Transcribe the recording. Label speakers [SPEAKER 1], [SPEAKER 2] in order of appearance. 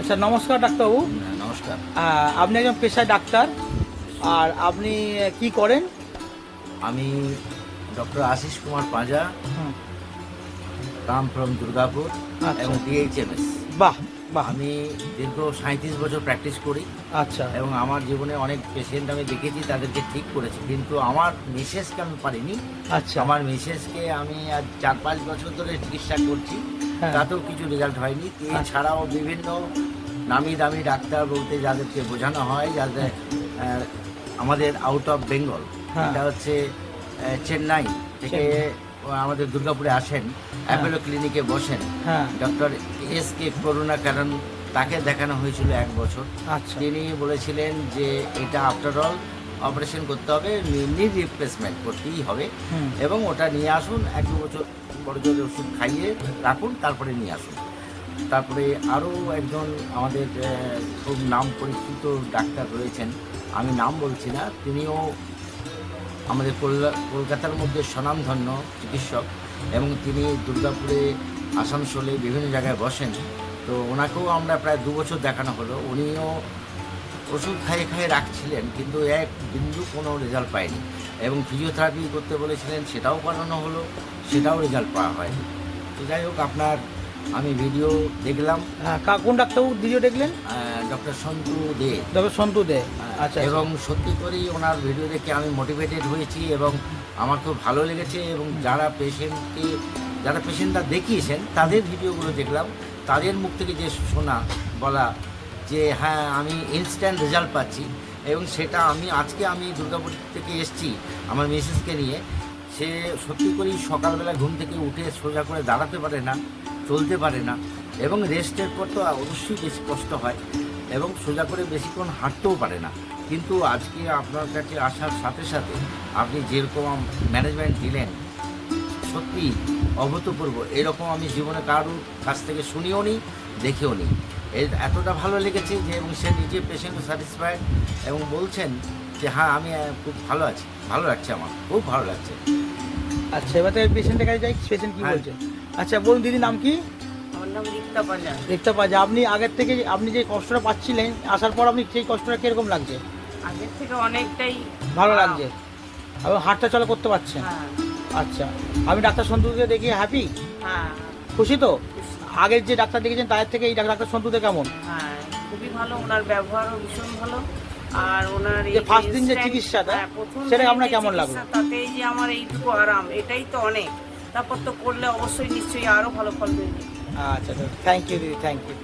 [SPEAKER 1] আচ্ছা, নমস্কার ডাক্তারবাবু।
[SPEAKER 2] নমস্কার।
[SPEAKER 1] আপনি একজন পেশায় ডাক্তার, আর আপনি কি করেন?
[SPEAKER 2] আমি doctor Ashis Kumar Panja, come from Durgapur
[SPEAKER 1] আচ্ছা।
[SPEAKER 2] এবং ডিএইচএমএস।
[SPEAKER 1] বাহ বাহ।
[SPEAKER 2] আমি দীর্ঘ 37 বছর প্র্যাকটিস করি
[SPEAKER 1] আচ্ছা।
[SPEAKER 2] এবং আমার জীবনে অনেক পেশেন্ট আমি দেখেছি, তাদেরকে ঠিক করেছি, কিন্তু আমার মিসেসকে আমি পারিনি।
[SPEAKER 1] আচ্ছা।
[SPEAKER 2] আমার মিসেসকে আমি আজ 4-5 বছর ধরে চিকিৎসা করছি,
[SPEAKER 1] হ্যাঁ।
[SPEAKER 2] তাতেও কিছু রেজাল্ট হয়নি। এছাড়াও বিভিন্ন নামি দামি ডাক্তার বলতে যাদেরকে বোঝানো হয়, যাদের আমাদের আউট অফ বেঙ্গল,
[SPEAKER 1] হ্যাঁ।
[SPEAKER 2] এটা হচ্ছে চেন্নাই থেকে আমাদের দুর্গাপুরে আসেন, অ্যাপোলো ক্লিনিকে বসেন।
[SPEAKER 1] হ্যাঁ।
[SPEAKER 2] ডক্টর এস কে করুণাকরণ, তাকে দেখানো হয়েছিল 1 বছর।
[SPEAKER 1] আচ্ছা।
[SPEAKER 2] তিনি বলেছিলেন যে এটা আফটার অল অপারেশন করতে হবে, নিড রিপ্লেসমেন্ট করতেই হবে, এবং ওটা নিয়ে আসুন, 1-2 বছর পর্যন্ত ওষুধ খাইয়ে রাখুন, তারপরে নিয়ে আসুন। তারপরে আরও একজন আমাদের খুব নাম পরিচিত ডাক্তার রয়েছেন, আমি নাম বলছি না, তিনিও আমাদের কলকাতার মধ্যে স্বনামধন্য চিকিৎসক, এবং তিনি দুর্গাপুরে, আসানসোলে বিভিন্ন জায়গায় বসেন। তো ওনাকেও আমরা প্রায় 2 বছর দেখানো হলো। উনিও ওষুধ খাইয়ে খাইয়ে রাখছিলেন, কিন্তু এক বিন্দু কোনো রেজাল্ট পায়নি, এবং ফিজিওথেরাপি করতে বলেছিলেন, সেটাও করানো হলো, সেটাও রেজাল্ট পাওয়া হয়নি। তো যাই হোক, আপনার আমি ভিডিও দেখলাম।
[SPEAKER 1] কোন ডাক্তারবাবু ভিডিও দেখলেন?
[SPEAKER 2] ডক্টর সন্তু দে।
[SPEAKER 1] ডক্টর সন্তু দে। আচ্ছা।
[SPEAKER 2] এবং সত্যি করেই ওনার ভিডিও দেখে আমি মোটিভেটেড হয়েছি, এবং আমার খুব ভালো লেগেছে। এবং যারা পেশেন্টরা দেখিয়েছেন তাদের ভিডিওগুলো দেখলাম, তাদের মুখ থেকে যে শোনা বলা যে হ্যাঁ আমি ইনস্ট্যান্ট রেজাল্ট পাচ্ছি, এবং সেটা আমি দুর্গাপুর থেকে এসেছি আমার মিসেসকে নিয়ে। সে সত্যি করেই সকালবেলা ঘুম থেকে উঠে সোজা করে দাঁড়াতে পারে না, চলতে পারে না, এবং রেস্টের পর তো অবশ্যই বেশি কষ্ট হয়, এবং সোজা করে বেশিক্ষণ হাঁটতেও পারে না। কিন্তু আজকে আপনার কাছে আসার সাথে সাথে আপনি যেরকম ম্যানেজমেন্ট দিলেন, সত্যি অভূতপূর্ব। এরকম আমি জীবনে কারোর কাছ থেকে শুনিও নি, দেখেও নি। এতটা ভালো লেগেছে যে, এবং সে নিজে পেশেন্ট স্যাটিসফাইড, এবং বলছেন যে হ্যাঁ আমি খুব ভালো আছি, ভালো লাগছে, আমার খুব ভালো লাগছে।
[SPEAKER 1] আচ্ছা, এবার পেশেন্টের কাছে যাই, পেশেন্ট কি বলছে। আচ্ছা বলুন দিদি, নাম কি?
[SPEAKER 3] আমার নাম রিক্তা পাঁজা।
[SPEAKER 1] রিক্তা পাঁজা। আপনি আগের থেকে আপনি যে কষ্টটা পাচ্ছিলেন, আসার পর আপনি সেই কষ্টটা কিরকম লাগছে?
[SPEAKER 3] আগের থেকে অনেকটাই
[SPEAKER 1] ভালো লাগছে, এবং হাঁটটা চলা করতে পারছেন।
[SPEAKER 3] হ্যাঁ
[SPEAKER 1] আচ্ছা, আমি ডাক্তার সন্তুকে দেখে হ্যাপি,
[SPEAKER 3] হ্যাঁ
[SPEAKER 1] খুশি তো? আগের যে ডাক্তার দেখেছেন তাদের থেকে এই ডাক্তার সন্তুতে কেমন?
[SPEAKER 3] হ্যাঁ, খুবই ভালো, ওনার ব্যবহারও ভীষণ ভালো। আর ওনার
[SPEAKER 1] যে ফার্স্ট দিন যে চিকিৎসাটা, সেটা আপনার কেমন লাগলো?
[SPEAKER 3] তাতেই যে আমার এইটুকু আরাম, এটাই তো অনেক। তারপর তো করলে অবশ্যই নিশ্চয়ই আরো ভালো ফল পেয়ে।
[SPEAKER 1] আচ্ছা, থ্যাংক ইউ দিদি, থ্যাংক ইউ।